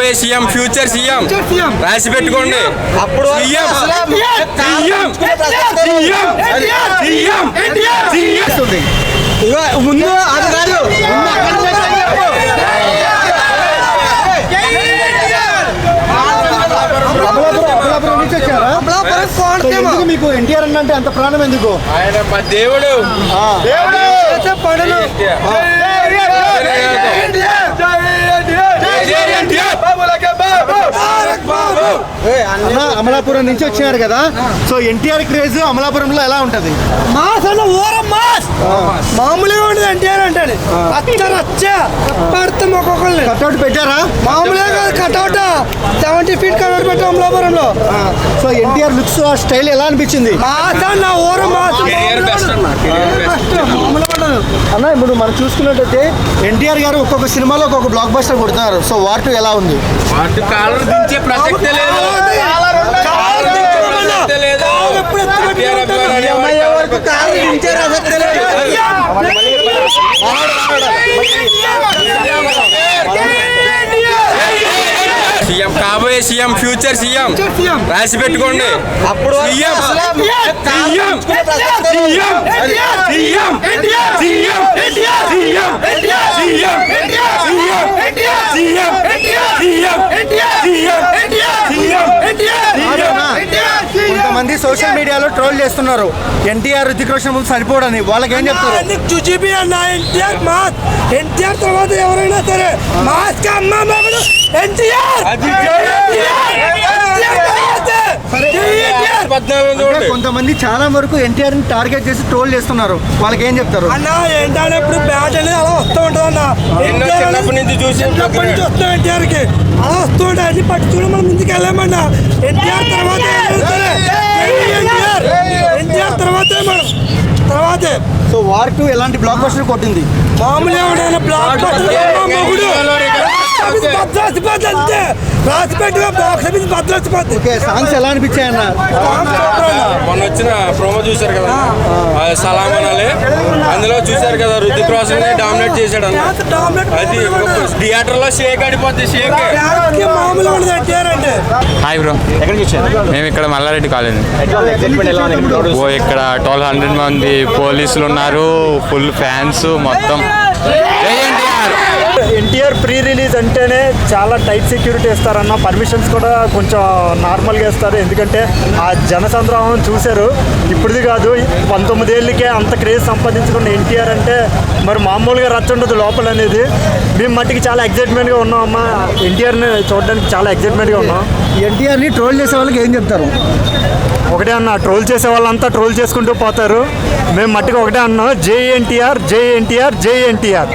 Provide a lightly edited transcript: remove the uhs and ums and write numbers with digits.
కాబోయే CM, future CM రాసి పెట్టుకోండి. అప్పుడు ముందు అది కాదు, మీకు ఎన్టీఆర్ అంటే అంత ప్రాణం ఎందుకు? ఆయన మా దేవుడు. అమలాపురం నుంచి వచ్చినారు కదా, సో ఎన్టీఆర్ క్రేజ్ అమలాపురంలో ఎలా ఉంటది? మాస్ అన్న ఓరం మాస్ మామూలుగా ఉండదు. ఎన్టీఆర్ అంటే పడతాం ఒక్కొక్కరిని. కట్అవుట్ పెట్టారా? మామూలుగా కాదు, కట్అవుట్ 70 feet కట్అవుట్ పెట్టాం అమలాపురంలో. సో ఎన్టీఆర్ లుక్స్ ఆ స్టైల్ ఎలా అనిపించింది? మాస్ అన్న ఓరం మాస్ అన్న. ఇప్పుడు మనం చూసుకున్నట్టయితే ఎన్టీఆర్ గారు ఒక్కొక్క సినిమాలో ఒక్కొక్క బ్లాక్ బస్టర్ కొడుతున్నారు. సో వార్ 2 ఎలా ఉంది? కాలర్ దించే ప్రసక్తే లేదు. సీఎం కాబోయే సీఎం, ఫ్యూచర్ సీఎం రాసి పెట్టుకోండి. అప్పుడు కొంతమంది సోషల్ మీడియాలో ట్రోల్ చేస్తున్నారు ఎన్టీఆర్ రితిక్ రోషన్ ముందు సరిపోడని. వాళ్ళకి ఏం చెప్తారు? చూచిపి అన్న ఎన్టీఆర్ మాస్. ఎన్టీఆర్ తర్వాత ఎవరైనా సరే మాస్ కా అమ్మ మగడు ఎన్టీఆర్. కొంతమంది చాలా వరకు ఎన్టీఆర్ ని టార్గెట్ చేసి ట్రోల్ చేస్తున్నారు. వాళ్ళకి ఏం చెప్తారు? అన్న ఏంటంటే ఇప్పుడు బ్యాట్ అనేది అలా వస్తూ ఉంటుంది అన్న. చిన్నప్పటి నుంచి వస్తాం ఎన్టీఆర్ కి అలా వస్తూ ఉంటాయి. అన్ని పట్టు చూడ మనం ముందుకు వెళ్ళామన్నా. ఎన్టీఆర్ తర్వాత ఎన్టీఆర్ తర్వాతే మనం తర్వాతే. సో వార్ 2 ఎలాంటి బ్లాక్ బస్టర్ కొట్టింది? మామూలుగా ఉండే బ్లాక్ బస్టర్ అంతే రాసిపెట్టుగా బాక్స్ మీద భద్రసిపోద్ది. సాంగ్స్ ఎలా అనిపించాయి అన్న? మొన్న వచ్చిన ప్రోమో చూశారు కదా, సలాం అనాలి. అందులో చూశారు కదా, రుతిక్ రోషన్ డామినేట్ చేశాడు అన్న. అది థియేటర్ లో షేక్ ఆడిపోద్ది. షేక్ మామూలుగా ఉండదు ఎన్టీఆర్ అంటే. హాయ్ బ్రో, ఎక్కడికి వచ్చారు? మేము ఇక్కడ మల్లారెడ్డి కాలేజ్. ఓ ఇక్కడ 1200 మంది పోలీసులు ఉన్నారు, ఫుల్ ఫ్యాన్స్ మొత్తం. ఎన్టీఆర్ ప్రీ రిలీజ్ అంటేనే చాలా టైట్ సెక్యూరిటీ ఇస్తారన్న. పర్మిషన్స్ కూడా కొంచెం నార్మల్గా ఇస్తారు. ఎందుకంటే ఆ జనసంద్రామం చూశారు. ఇప్పుడుది కాదు, 19 ఏళ్ళకే అంత క్రేజ్ సంపాదించుకున్న ఎన్టీఆర్ అంటే మరి మామూలుగా రచ్చ ఉండదు లోపల అనేది. మేము మట్టికి చాలా ఎగ్జైట్మెంట్గా ఉన్నాం అమ్మ. ఎన్టీఆర్ని చూడడానికి చాలా ఎగ్జైట్మెంట్గా ఉన్నాం. ఎన్టీఆర్ని ట్రోల్ చేసే వాళ్ళకి ఏం చెప్తారు? ఒకటే అన్న, ట్రోల్ చేసే వాళ్ళంతా ట్రోల్ చేసుకుంటూ పోతారు. మేము మట్టికి ఒకటే అన్నాం, జై ఎన్టీఆర్, జై ఎన్టీఆర్, జై ఎన్టీఆర్.